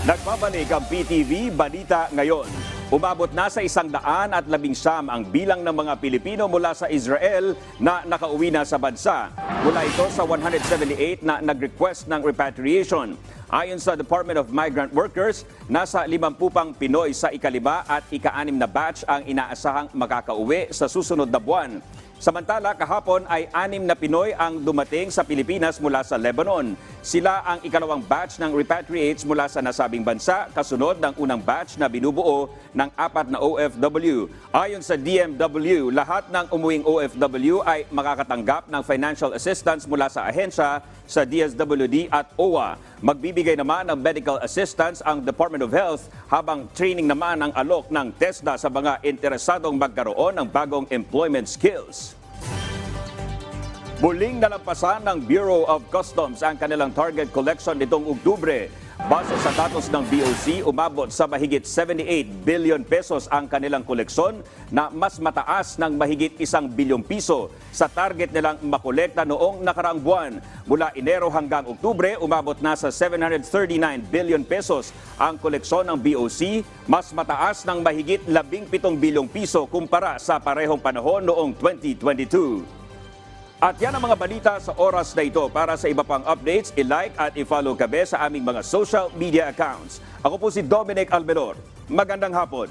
Nagbabalik ang PTV Balita Ngayon. Umabot na sa 119 ang bilang ng mga Pilipino mula sa Israel na nakauwi na sa bansa. Mula ito sa 178 na nag-request ng repatriation. Ayon sa Department of Migrant Workers, nasa 50 pang Pinoy sa ika-5 at ika-6 na batch ang inaasahang makakauwi sa susunod na buwan. Samantala, kahapon ay 6 na Pinoy ang dumating sa Pilipinas mula sa Lebanon. Sila ang ikalawang batch ng repatriates mula sa nasabing bansa, kasunod ng unang batch na binubuo ng 4 na OFW. Ayon sa DMW, lahat ng umuwing OFW ay makakatanggap ng financial assistance mula sa ahensya sa DSWD at OWA. Magbibigay naman ng medical assistance ang Department of Health habang training naman ang alok ng TESDA sa mga interesadong magkaroon ng bagong employment skills. Muling nalampasan ng Bureau of Customs ang kanilang target collection nitong Oktubre. Base sa datos ng BOC, umabot sa mahigit 78 billion pesos ang kanilang koleksyon na mas mataas ng mahigit 1 bilyong piso sa target nilang makolekta noong nakaraang buwan. Mula Enero hanggang Oktubre, umabot na sa 739 billion pesos ang koleksyon ng BOC, mas mataas ng mahigit 17 bilyong piso kumpara sa parehong panahon noong 2022. At yan ang mga balita sa oras na ito. Para sa iba pang updates, i-like at i-follow kami sa aming mga social media accounts. Ako po si Dominic Almelor. Magandang hapon.